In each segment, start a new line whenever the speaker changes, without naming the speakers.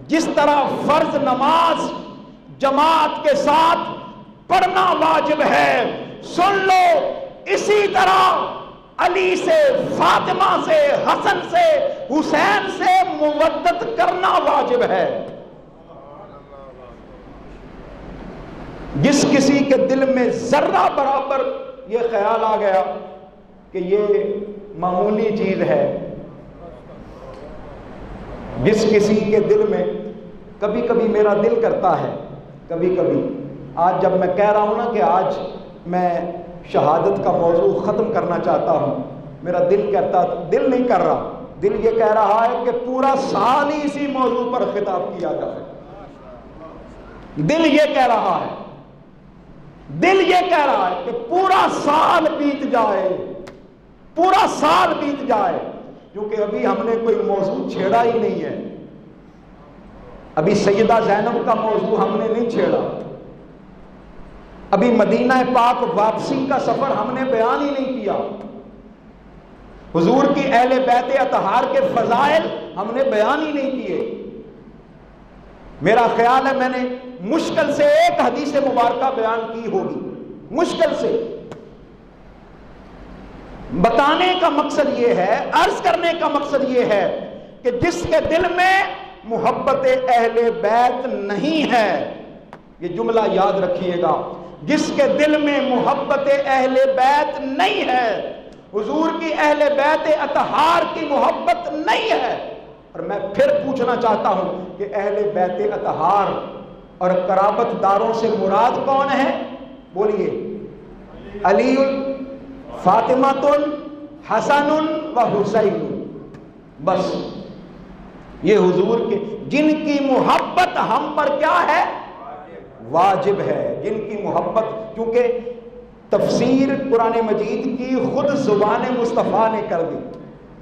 جس طرح فرض نماز جماعت کے ساتھ پڑھنا واجب ہے، سن لو اسی طرح علی سے، فاطمہ سے، حسن سے، حسین سے مودت کرنا واجب ہے۔ جس کسی کے دل میں ذرہ برابر یہ خیال آ گیا کہ یہ معمولی چیز ہے، جس کسی کے دل میں، کبھی کبھی میرا دل کرتا ہے، کبھی کبھی آج جب میں کہہ رہا ہوں نا کہ آج میں شہادت کا موضوع ختم کرنا چاہتا ہوں، میرا دل کہتا، دل نہیں کر رہا، دل یہ کہہ رہا ہے کہ پورا سال ہی اسی موضوع پر خطاب کیا جائے۔ دل یہ کہہ رہا ہے، دل یہ کہہ رہا ہے کہ پورا سال بیت جائے، پورا سال بیت جائے، کیونکہ ابھی ہم نے کوئی موضوع چھیڑا ہی نہیں ہے۔ ابھی سیدہ زینب کا موضوع ہم نے نہیں چھیڑا، ابھی مدینہ پاک واپسی کا سفر ہم نے بیان ہی نہیں کیا، حضور کی اہل بیت اطہار کے فضائل ہم نے بیان ہی نہیں کیے۔ میرا خیال ہے میں نے مشکل سے ایک حدیث مبارکہ بیان کی ہوگی، مشکل سے۔ بتانے کا مقصد یہ ہے، عرض کرنے کا مقصد یہ ہے کہ جس کے دل میں محبت اہل بیت نہیں ہے، یہ جملہ یاد رکھیے گا، جس کے دل میں محبت اہل بیت نہیں ہے، حضور کی اہل بیت اطہار کی محبت نہیں ہے۔ اور میں پھر پوچھنا چاہتا ہوں کہ اہل بیت اطہار اور قرابت داروں سے مراد کون ہے؟ بولیے، علی، فاطمہ، حسن و حسین، بس یہ حضور کے، جن کی محبت ہم پر کیا ہے؟ واجب ہے، جن کی محبت، کیونکہ تفسیر قرآن مجید کی خود زبان مصطفیٰ نے کر دی،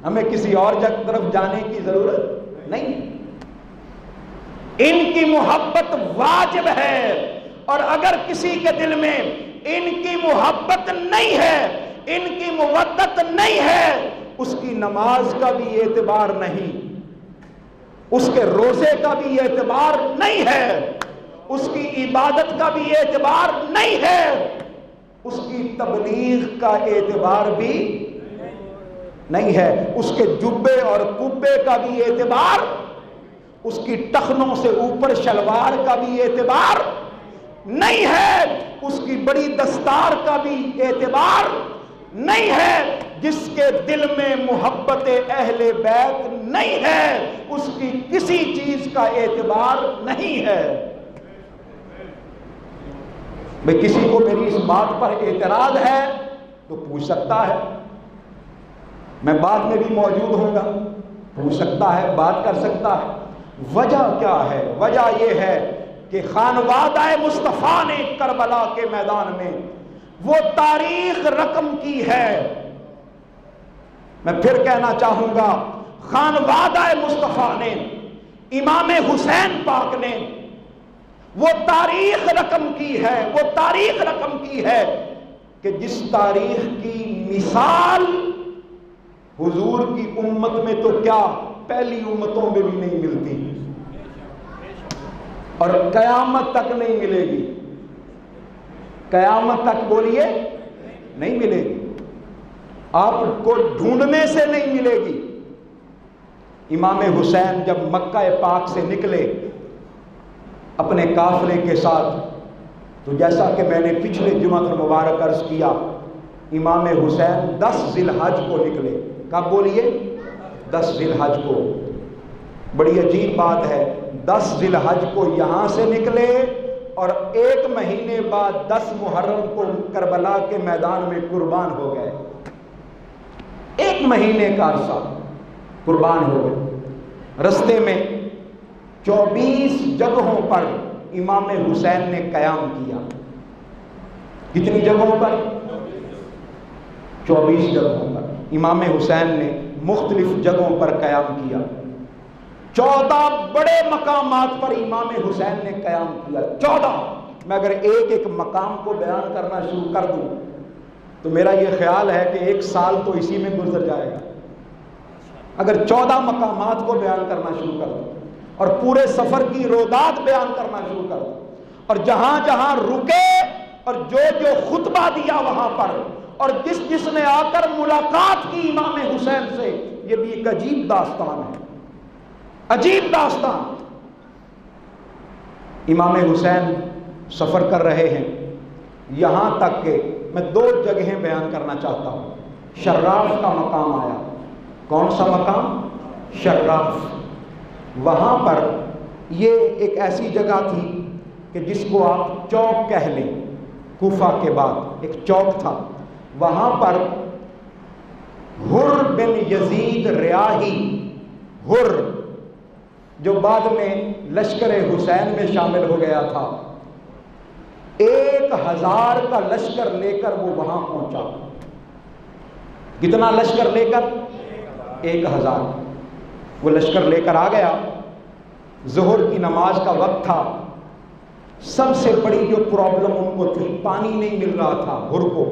ہمیں کسی اور طرف جانے کی ضرورت نہیں۔ ان کی محبت واجب ہے، اور اگر کسی کے دل میں ان کی محبت نہیں ہے، ان کی مودت نہیں ہے، اس کی نماز کا بھی اعتبار نہیں، اس کے روزے کا بھی اعتبار نہیں ہے، اس کی عبادت کا بھی اعتبار نہیں ہے، اس کی تبلیغ کا اعتبار بھی نہیں ہے، اس کے جبے اور کبے کا بھی اعتبار، اس کی ٹخنوں سے اوپر شلوار کا بھی اعتبار نہیں ہے، اس کی بڑی دستار کا بھی اعتبار نہیں ہے۔ جس کے دل میں محبت اہل بیت نہیں ہے، اس کی کسی چیز کا اعتبار نہیں ہے۔ بھئی کسی کو میری اس بات پر اعتراض ہے تو پوچھ سکتا ہے، میں بعد میں بھی موجود ہوں گا، پوچھ سکتا ہے، بات کر سکتا ہے۔ وجہ کیا ہے؟ وجہ یہ ہے کہ خانوادہ مصطفیٰ نے کربلا کے میدان میں وہ تاریخ رقم کی ہے۔ میں پھر کہنا چاہوں گا، خانوادہ مصطفیٰ نے، امام حسین پاک نے وہ تاریخ رقم کی ہے، وہ تاریخ رقم کی ہے کہ جس تاریخ کی مثال حضور کی امت میں تو کیا پہلی امتوں میں بھی نہیں ملتی، اور قیامت تک نہیں ملے گی، قیامت تک بولیے نہیں ملے گی، آپ کو ڈھونڈنے سے نہیں ملے گی۔ امام حسین جب مکہ پاک سے نکلے اپنے قافلے کے ساتھ، تو جیسا کہ میں نے پچھلے جمعہ المبارک عرض کیا، امام حسین 10 ذی الحج کو نکلے۔ کب بولیے؟ 10 ذی الحج کو۔ بڑی عجیب بات ہے، 10 ذی الحج کو یہاں سے نکلے اور 1 مہینے بعد 10 محرم کو کربلا کے میدان میں قربان ہو گئے۔ 1 مہینے کا عرصہ قربان ہو گئے۔ رستے میں 24 جگہوں پر امام حسین نے قیام کیا۔ کتنی جگہوں پر؟ 24 جگہوں پر امام حسین نے مختلف جگہوں پر قیام کیا۔ 14 بڑے مقامات پر امام حسین نے قیام کیا۔ 14۔ میں اگر ایک ایک مقام کو بیان کرنا شروع کر دوں تو میرا یہ خیال ہے کہ 1 سال تو اسی میں گزر جائے گا، اگر 14 مقامات کو بیان کرنا شروع کر دوں۔ اور پورے سفر کی رودات بیان کرنا شروع کر دیا، اور جہاں جہاں رکے اور جو جو خطبہ دیا وہاں پر، اور جس جس نے آ کر ملاقات کی امام حسین سے، یہ بھی ایک عجیب داستان ہے، عجیب داستان۔ امام حسین سفر کر رہے ہیں، یہاں تک کہ میں 2 جگہیں بیان کرنا چاہتا ہوں۔ شراف کا مقام آیا۔ کون سا مقام؟ شراف۔ وہاں پر یہ ایک ایسی جگہ تھی کہ جس کو آپ چوک کہہ لیں، کوفہ کے بعد ایک چوک تھا، وہاں پر حر بن یزید ریاحی، حر جو بعد میں لشکر حسین میں شامل ہو گیا تھا، 1000 کا لشکر لے کر وہ وہاں پہنچا۔ کتنا لشکر لے کر؟ 1000۔ وہ لشکر لے کر آ گیا، ظہر کی نماز کا وقت تھا، سب سے بڑی جو پرابلم ان کو تھی، پانی نہیں مل رہا تھا حر کو۔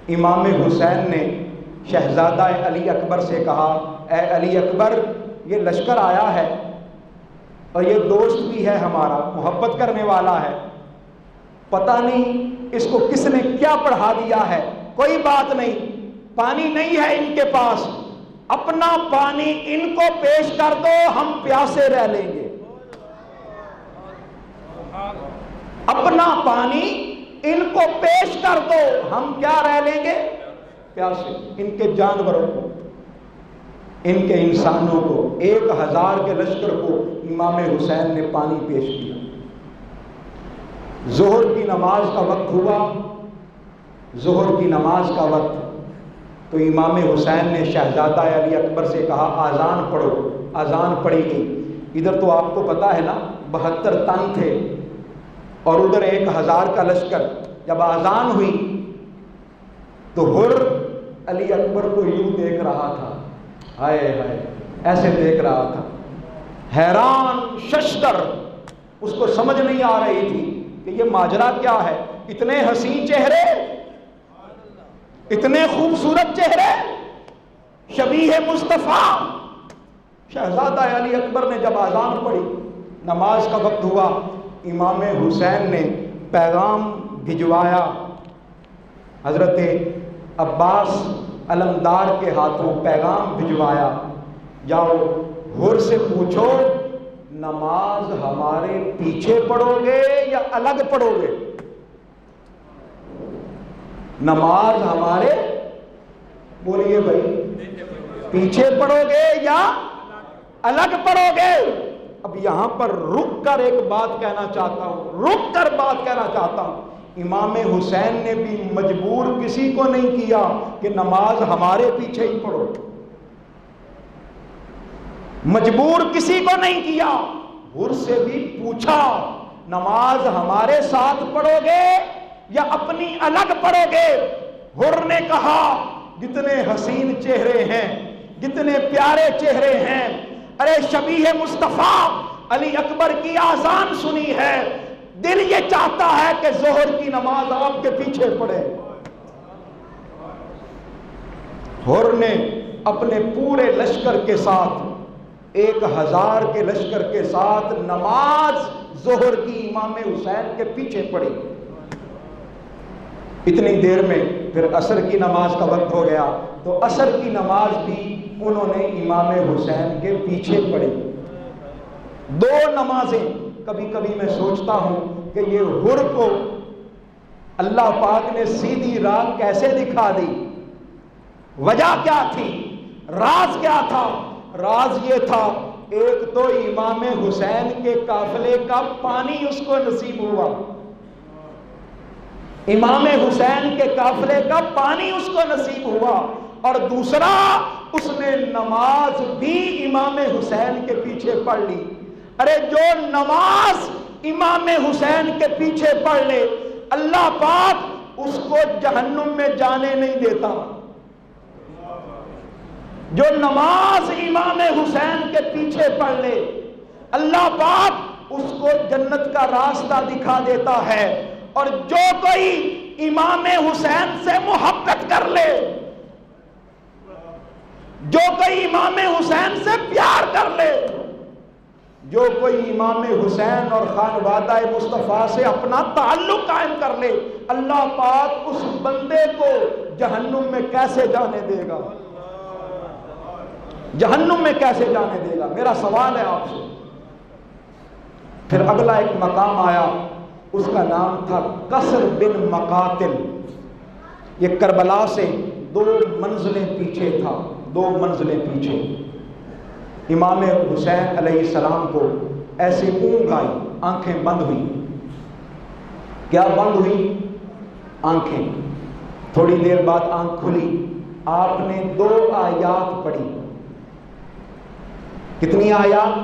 امام حسین نے شہزادہ علی اکبر سے کہا، اے علی اکبر، یہ لشکر آیا ہے اور یہ دوست بھی ہے ہمارا، محبت کرنے والا ہے، پتہ نہیں اس کو کس نے کیا پڑھا دیا ہے، کوئی بات نہیں، پانی نہیں ہے ان کے پاس، اپنا پانی ان کو پیش کر دو، ہم پیاسے رہ لیں گے۔ اپنا پانی ان کو پیش کر دو، ہم کیا رہ لیں گے؟ پیاسے۔ ان کے جانوروں کو، ان کے انسانوں کو، 1000 کے لشکر کو امام حسین نے پانی پیش کیا۔ ظہر کی نماز کا وقت ہوا، ظہر کی نماز کا وقت، تو امام حسین نے شہزادہ علی اکبر سے کہا آذان پڑھو۔ آذان پڑھی گئی۔ ادھر تو آپ کو پتا ہے نا 72 تن تھے اور ادھر 1000 کا لشکر۔ جب آذان ہوئی تو حر علی اکبر کو یوں دیکھ رہا تھا، ہائے ہائے، ایسے دیکھ رہا تھا، حیران ششدر، اس کو سمجھ نہیں آ رہی تھی کہ یہ ماجرا کیا ہے، اتنے حسین چہرے، اتنے خوبصورت چہرے، شبیہ مصطفیٰ۔ شہزادہ علی اکبر نے جب آذان پڑھی، نماز کا وقت ہوا، امام حسین نے پیغام بھجوایا، حضرت عباس علمدار کے ہاتھوں پیغام بھجوایا، جاؤ حر سے پوچھو نماز ہمارے پیچھے پڑھو گے یا الگ پڑھو گے؟ نماز ہمارے، بولیے بھائی، پیچھے پڑھو گے یا الگ پڑھو گے؟ اب یہاں پر رک کر ایک بات کہنا چاہتا ہوں، رک کر بات کہنا چاہتا ہوں، امام حسین نے بھی مجبور کسی کو نہیں کیا کہ نماز ہمارے پیچھے ہی پڑھو، مجبور کسی کو نہیں کیا، حر سے بھی پوچھا نماز ہمارے ساتھ پڑھو گے یا اپنی الگ پڑھو گے؟ حر نے کہا جتنے حسین چہرے ہیں، جتنے پیارے چہرے ہیں، ارے شبیہ مصطفیٰ علی اکبر کی آذان سنی ہے، دل یہ چاہتا ہے کہ ظہر کی نماز آپ کے پیچھے پڑھے۔ حر نے اپنے پورے لشکر کے ساتھ، 1000 کے لشکر کے ساتھ نماز ظہر کی امام حسین کے پیچھے پڑھی۔ اتنی دیر میں پھر عصر کی نماز کا وقت ہو گیا، تو عصر کی نماز بھی انہوں نے امام حسین کے پیچھے پڑھی۔ 2 نمازیں، کبھی کبھی میں سوچتا ہوں کہ یہ حر کو اللہ پاک نے سیدھی راہ کیسے دکھا دی، وجہ کیا تھی، راز کیا تھا؟ راز یہ تھا، ایک تو امام حسین کے قافلے کا پانی اس کو نصیب ہوا، امام حسین کے قافلے کا پانی اس کو نصیب ہوا، اور دوسرا اس نے نماز بھی امام حسین کے پیچھے پڑھ لی۔ ارے جو نماز امام حسین کے پیچھے پڑھ لے، اللہ پاک اس کو جہنم میں جانے نہیں دیتا۔ جو نماز امام حسین کے پیچھے پڑھ لے، اللہ پاک اس کو جنت کا راستہ دکھا دیتا ہے، اور جو کوئی امام حسین سے محبت کر لے، جو کوئی امام حسین سے پیار کر لے، جو کوئی امام حسین اور خانوادہ مصطفیٰ سے اپنا تعلق قائم کر لے، اللہ پاک اس بندے کو جہنم میں کیسے جانے دے گا؟ جہنم میں کیسے جانے دے گا؟ میرا سوال ہے آپ سے۔ پھر اگلا ایک مقام آیا، اس کا نام تھا قصر بن مقاتل۔ یہ کربلا سے 2 منزلیں پیچھے تھا، 2 منزلیں پیچھے۔ امام حسین علیہ السلام کو ایسی اونگ آئی، آنکھیں بند ہوئی۔ کیا بند ہوئی؟ آنکھیں۔ تھوڑی دیر بعد آنکھ کھلی، آپ نے 2 آیات پڑھی۔ کتنی آیات؟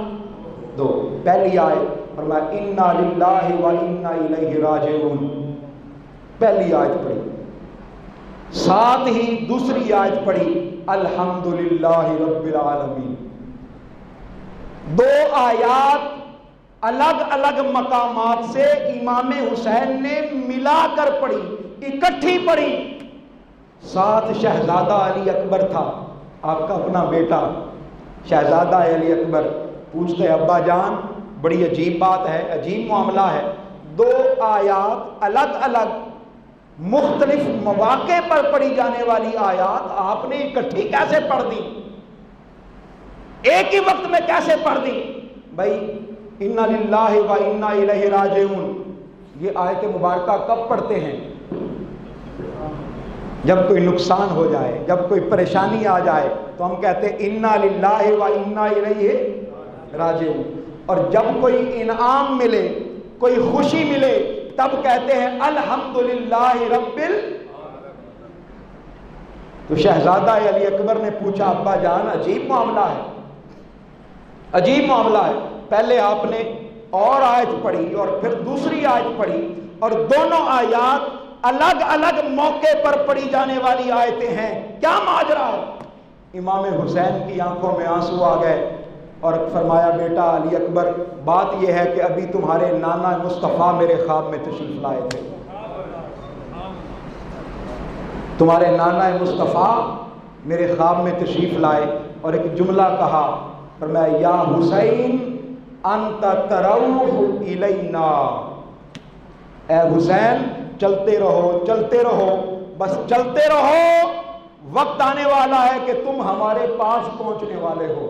2۔ پہلی آیت فرمایا اِنَّا لِلَّهِ وَإِنَّا إِلَيْهِ رَاجِعُونَ، پہلی آیت پڑھی۔ ساتھ ہی دوسری آیت پڑھی الحمدللہ رب العالمین۔ 2 آیات الگ الگ مقامات سے امام حسین نے ملا کر پڑھی، اکٹھی پڑھی۔ ساتھ شہزادہ علی اکبر تھا، آپ کا اپنا بیٹا شہزادہ علی اکبر۔ پوچھتے ابا جان بڑی عجیب بات ہے، عجیب معاملہ ہے، 2 آیات الگ الگ مختلف مواقع پر پڑھی جانے والی آیات آپ نے اکٹھی کیسے پڑھ دی؟ ایک ہی وقت میں کیسے پڑھ دی؟ بھائی اِنَّا لِلَّهِ وَإِنَّا إِلَيْهِ رَاجِعُونَ یہ آیت مبارکہ کب پڑھتے ہیں؟ جب کوئی نقصان ہو جائے، جب کوئی پریشانی آ جائے تو ہم کہتے ہیں اِنَّا لِلَّهِ وَإِنَّا إِلَيْهِ رَاجِعُونَ۔ اور جب کوئی انعام ملے، کوئی خوشی ملے، تب کہتے ہیں الحمدللہ رب تو شہزادہ علی اکبر نے پوچھا ابا جان عجیب معاملہ ہے، عجیب معاملہ ہے۔ پہلے آپ نے اور آیت پڑھی اور پھر دوسری آیت پڑھی، اور دونوں آیات الگ الگ موقع پر پڑھی جانے والی آیتیں ہیں، کیا ماجرا ہے؟ امام حسین کی آنکھوں میں آنسو آ گئے اور فرمایا بیٹا علی اکبر بات یہ ہے کہ ابھی تمہارے نانا مصطفیٰ میرے خواب میں تشریف لائے تھے، تمہارے نانا مصطفیٰ میرے خواب میں تشریف لائے اور ایک جملہ کہا، فرمایا یا حسین انت تروح الینا، اے حسین چلتے رہو چلتے رہو، بس چلتے رہو، وقت آنے والا ہے کہ تم ہمارے پاس پہنچنے والے ہو،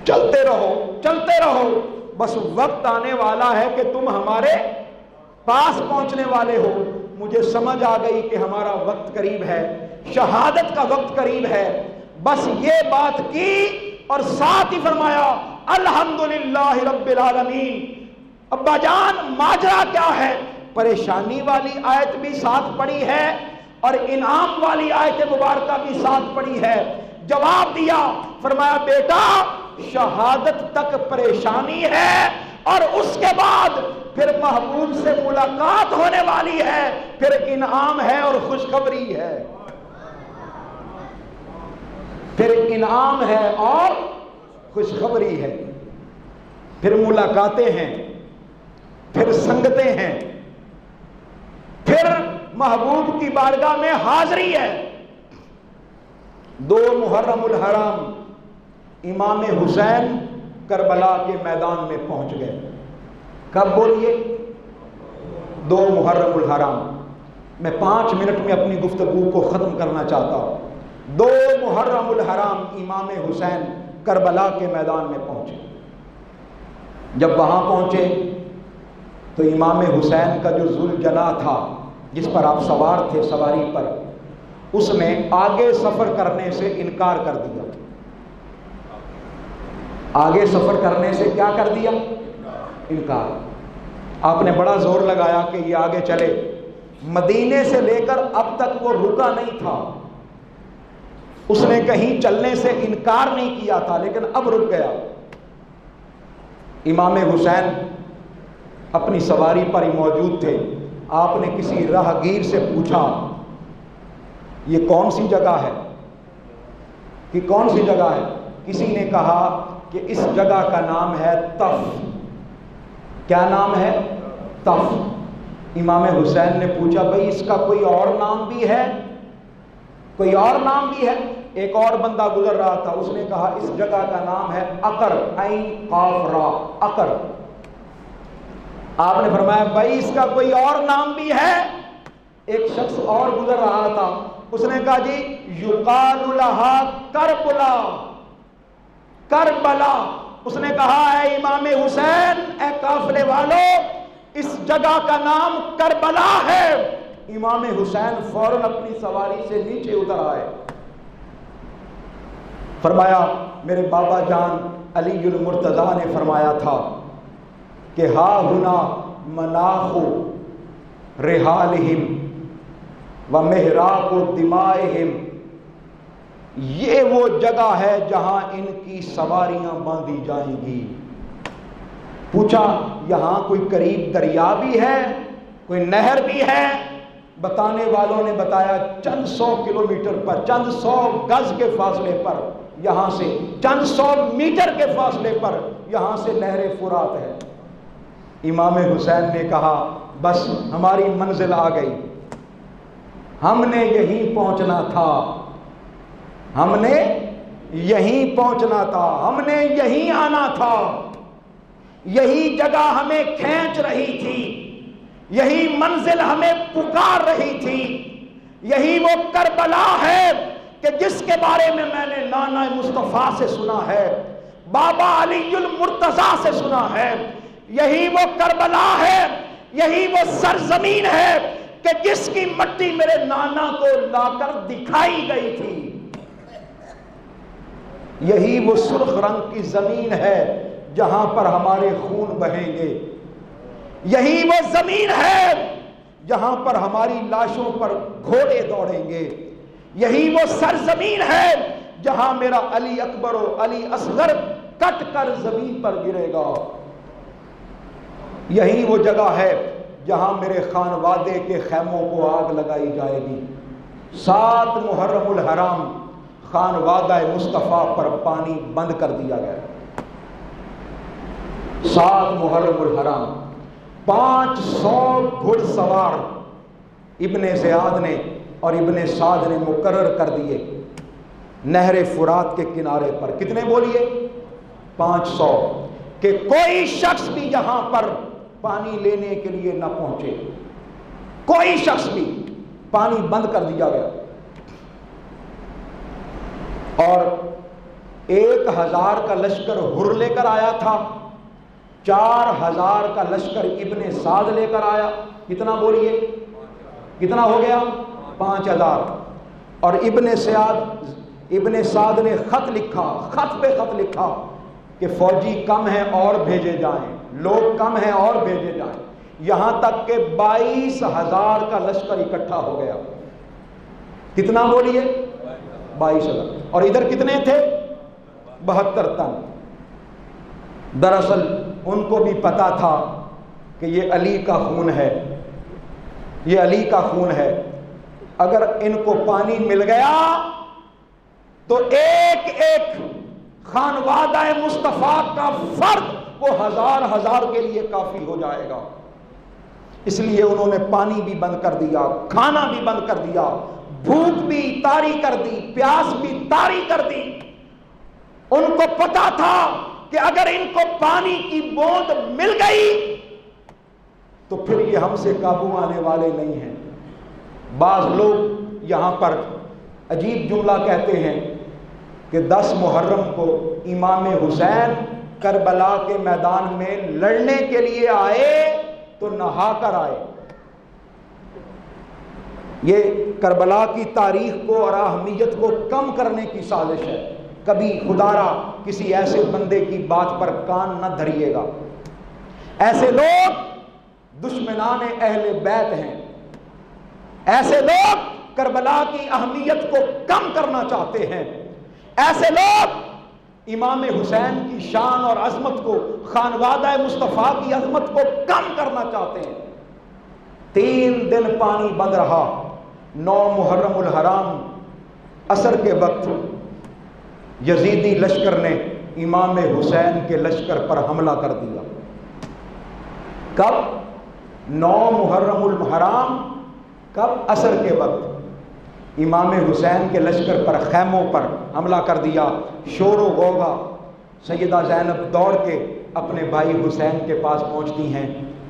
چلتے رہو چلتے رہو، بس وقت آنے والا ہے کہ تم ہمارے پاس پہنچنے والے ہو۔ مجھے سمجھ آ گئی کہ ہمارا وقت قریب ہے، شہادت کا وقت قریب ہے، بس یہ بات کی اور ساتھ ہی فرمایا الحمدللہ رب العالمین۔ ابا جان ماجرا کیا ہے؟ پریشانی والی آیت بھی ساتھ پڑھی ہے اور انعام والی آیت مبارکہ بھی ساتھ پڑھی ہے۔ جواب دیا، فرمایا بیٹا شہادت تک پریشانی ہے اور اس کے بعد پھر محبوب سے ملاقات ہونے والی ہے، پھر انعام ہے اور خوشخبری ہے، پھر انعام ہے اور خوشخبری ہے، پھر ملاقاتیں ہیں، پھر سنگتیں ہیں، پھر محبوب کی بارگاہ میں حاضری ہے۔ 2 محرم الحرام امام حسین کربلا کے میدان میں پہنچ گئے۔ کب بولیے؟ 2 محرم الحرام۔ میں 5 منٹ میں اپنی گفتگو کو ختم کرنا چاہتا ہوں۔ 2 محرم الحرام امام حسین کربلا کے میدان میں پہنچے۔ جب وہاں پہنچے تو امام حسین کا جو ذوالجناح تھا جس پر آپ سوار تھے سواری پر، اس نے آگے سفر کرنے سے انکار کر دیا۔ آگے سفر کرنے سے کیا کر دیا؟ انکار۔ آپ نے بڑا زور لگایا کہ یہ آگے چلے، مدینے سے لے کر اب تک وہ رکا نہیں تھا، اس نے کہیں چلنے سے انکار نہیں کیا تھا، لیکن اب رک گیا۔ امام حسین اپنی سواری پر ہی موجود تھے۔ آپ نے کسی راہگیر سے پوچھا یہ کون سی جگہ ہے، کہ کون سی جگہ ہے؟ کسی نے کہا کہ اس جگہ کا نام ہے تف۔ کیا نام ہے؟ تف۔ امام حسین نے پوچھا بھئی اس کا کوئی اور نام بھی ہے؟ کوئی اور نام بھی ہے؟ ایک اور بندہ گزر رہا تھا، اس نے کہا اس جگہ کا نام ہے عقر، عین قاف را، عقر۔ آپ نے فرمایا بھائی اس کا کوئی اور نام بھی ہے؟ ایک شخص اور گزر رہا تھا، اس نے کہا جی یقال لہا کربلا، کربلا۔ اس نے کہا اے امام حسین، اے قافلے والو، اس جگہ کا نام کربلا ہے۔ امام حسین فوراً اپنی سواری سے نیچے اتر آئے، فرمایا میرے بابا جان علی المرتضیٰ نے فرمایا تھا کہ ہا ہنا مناخ رحالہم و محراق دمائہم، یہ وہ جگہ ہے جہاں ان کی سواریاں باندھی جائیں گی۔ پوچھا یہاں کوئی قریب دریا بھی ہے، کوئی نہر بھی ہے؟ بتانے والوں نے بتایا چند 100 کلومیٹر پر، چند 100 گز کے فاصلے پر، یہاں سے چند 100 میٹر کے فاصلے پر یہاں سے نہر فرات ہے۔ امام حسین نے کہا بس ہماری منزل آ گئی، ہم نے یہیں پہنچنا تھا، ہم نے یہیں پہنچنا تھا، ہم نے یہیں آنا تھا، یہی جگہ ہمیں کھینچ رہی تھی، یہی منزل ہمیں پکار رہی تھی، یہی وہ کربلا ہے کہ جس کے بارے میں نے نانا مصطفیٰ سے سنا ہے، بابا علی المرتضیٰ سے سنا ہے۔ یہی وہ کربلا ہے، یہی وہ سرزمین ہے کہ جس کی مٹی میرے نانا کو لا کر دکھائی گئی تھی۔ یہی وہ سرخ رنگ کی زمین ہے جہاں پر ہمارے خون بہیں گے، یہی وہ زمین ہے جہاں پر ہماری لاشوں پر گھوڑے دوڑیں گے، یہی وہ سرزمین ہے جہاں میرا علی اکبر و علی اصغر کٹ کر زمین پر گرے گا، یہی وہ جگہ ہے جہاں میرے خانوادے کے خیموں کو آگ لگائی جائے گی۔ 7 محرم الحرام خانوادہ مصطفیٰ پر پانی بند کر دیا گیا۔ 7 محرم الحرام 500 گھڑ سوار ابن زیاد نے اور ابن سعد نے مقرر کر دیے نہر فرات کے کنارے پر۔ کتنے بولیے؟ 500، کہ کوئی شخص بھی یہاں پر پانی لینے کے لیے نہ پہنچے، کوئی شخص بھی، پانی بند کر دیا گیا۔ اور 1000 کا لشکر ہر لے کر آیا تھا، 4000 کا لشکر ابن سعد لے کر آیا۔ کتنا بولیے؟ کتنا ہو گیا؟ 5000۔ اور ابن سعد نے خط لکھا، خط پہ خط لکھا کہ فوجی کم ہیں اور بھیجے جائیں، لوگ کم ہیں اور بھیجے جائیں، یہاں تک کہ 22000 کا لشکر اکٹھا ہو گیا۔ کتنا بولیے؟ 22000۔ اور ادھر کتنے تھے؟ 72 تن۔ دراصل ان کو بھی پتا تھا کہ یہ علی کا خون ہے، یہ علی کا خون ہے، اگر ان کو پانی مل گیا تو ایک ایک خانوادہ مصطفیٰ کا فرد وہ 1000 کے لیے کافی ہو جائے گا۔ اس لیے انہوں نے پانی بھی بند کر دیا، کھانا بھی بند کر دیا، بھوک بھی طاری کر دی، پیاس بھی طاری کر دی۔ ان کو پتا تھا کہ اگر ان کو پانی کی بوند مل گئی تو پھر یہ ہم سے قابو آنے والے نہیں ہیں۔ بعض لوگ یہاں پر عجیب جملہ کہتے ہیں کہ 10 محرم کو امام حسین کربلا کے میدان میں لڑنے کے لیے آئے تو نہا کر آئے۔ یہ کربلا کی تاریخ کو اور اہمیت کو کم کرنے کی سازش ہے۔ کبھی خدا را کسی ایسے بندے کی بات پر کان نہ دھریے گا۔ ایسے لوگ دشمنان اہل بیت ہیں، ایسے لوگ کربلا کی اہمیت کو کم کرنا چاہتے ہیں، ایسے لوگ امام حسین کی شان اور عظمت کو، خانوادہ مصطفیٰ کی عظمت کو کم کرنا چاہتے ہیں۔ 3 دن پانی بند رہا۔ 9 محرم الحرام عصر کے وقت یزیدی لشکر نے امام حسین کے لشکر پر حملہ کر دیا۔ کب؟ 9 محرم الحرام، کب؟ عصر کے وقت۔ امام حسین کے لشکر پر، خیموں پر حملہ کر دیا، شور و غوغا۔ سیدہ زینب دوڑ کے اپنے بھائی حسین کے پاس پہنچتی ہیں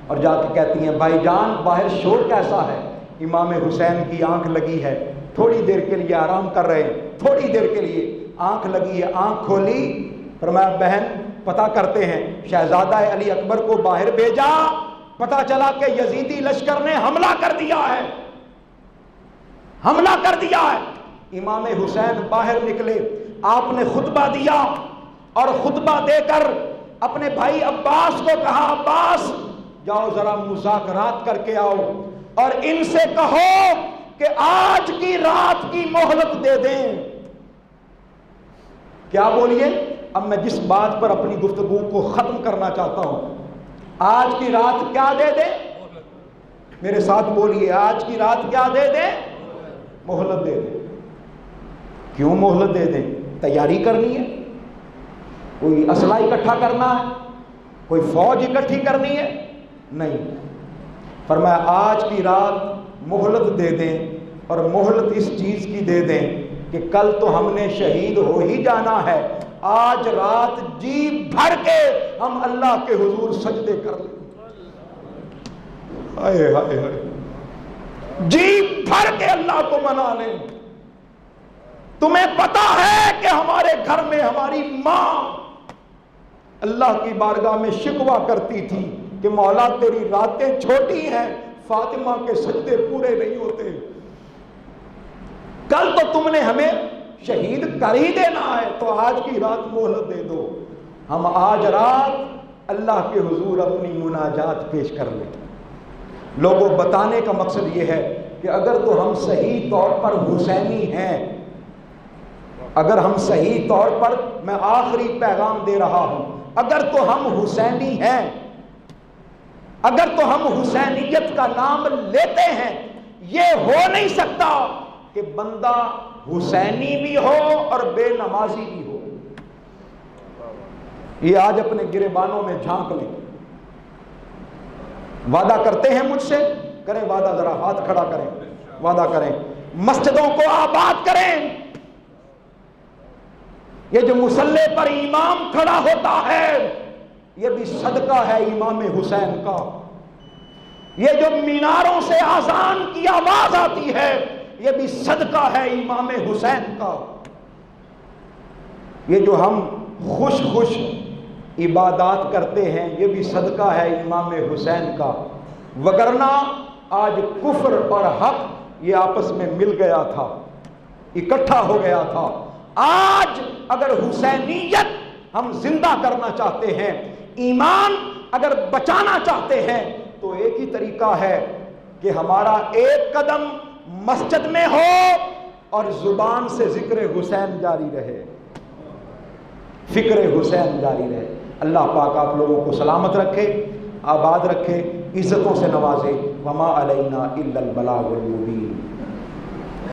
اور جا کے کہتی ہیں بھائی جان باہر شور کیسا ہے؟ امام حسین کی آنکھ لگی ہے، تھوڑی دیر کے لیے آرام کر رہے ہیں، تھوڑی دیر کے لیے آنکھ لگی ہے۔ آنکھ کھولی، فرمایا بہن پتہ کرتے ہیں۔ شہزادہ علی اکبر کو باہر بھیجا، پتہ چلا کہ یزیدی لشکر نے حملہ کر دیا ہے، حملہ کر دیا ہے۔ امام حسین باہر نکلے، آپ نے خطبہ دیا اور خطبہ دے کر اپنے بھائی عباس کو کہا عباس جاؤ ذرا مذاکرات کر کے آؤ اور ان سے کہو کہ آج کی رات کی مہلت دے دیں۔ کیا بولیے؟ اب میں جس بات پر اپنی گفتگو کو ختم کرنا چاہتا ہوں، آج کی رات کیا دے دیں؟ میرے ساتھ بولیے، آج کی رات کیا دے دیں؟ مہلت دے دیں۔ کیوں مہلت دے دیں؟ تیاری کرنی ہے، کوئی اسلحہ اکٹھا کرنا ہے، کوئی فوج اکٹھی کرنی ہے؟ نہیں، فرمایا آج کی رات مہلت دے دیں، اور مہلت اس چیز کی دے دیں کہ کل تو ہم نے شہید ہو ہی جانا ہے، آج رات جی بھر کے ہم اللہ کے حضور سجدے کر لیں۔ ہائے ہائے ہائے، جی بھر کے اللہ کو منا لیں۔ تمہیں پتا ہے کہ ہمارے گھر میں ہماری ماں اللہ کی بارگاہ میں شکوہ کرتی تھی کہ مولا تیری راتیں چھوٹی ہیں، فاطمہ کے سجدے پورے نہیں ہوتے، کل تو تم نے ہمیں شہید کر ہی دینا ہے، تو آج کی رات مہلت دے دو، ہم آج رات اللہ کے حضور اپنی مناجات پیش کر لیں۔ لوگوں بتانے کا مقصد یہ ہے کہ اگر تو ہم صحیح طور پر حسینی ہیں، اگر ہم صحیح طور پر، میں آخری پیغام دے رہا ہوں، اگر تو ہم حسینی ہیں، اگر تو ہم حسینیت کا نام لیتے ہیں، یہ ہو نہیں سکتا کہ بندہ حسینی بھی ہو اور بے نمازی بھی ہو۔ یہ آج اپنے گریبانوں میں جھانک لیں۔ وعدہ کرتے ہیں مجھ سے؟ کریں وعدہ، ذرا ہاتھ کھڑا کریں، وعدہ کریں، مسجدوں کو آباد کریں۔ یہ جو مصلی پر امام کھڑا ہوتا ہے یہ بھی صدقہ ہے امام حسین کا۔ یہ جو میناروں سے اذان کی آواز آتی ہے یہ بھی صدقہ ہے امام حسین کا۔ یہ جو ہم خوش خوش عبادات کرتے ہیں یہ بھی صدقہ ہے امام حسین کا، وگرنہ آج کفر اور حق یہ آپس میں مل گیا تھا، اکٹھا ہو گیا تھا۔ آج اگر حسینیت ہم زندہ کرنا چاہتے ہیں، ایمان اگر بچانا چاہتے ہیں، تو ایک ہی طریقہ ہے کہ ہمارا ایک قدم مسجد میں ہو اور زبان سے ذکر حسین جاری رہے، فکر حسین جاری رہے۔ اللہ پاک آپ لوگوں کو سلامت رکھے، آباد رکھے، عزتوں سے نوازے۔ وما علینا الا البلاغ المبین۔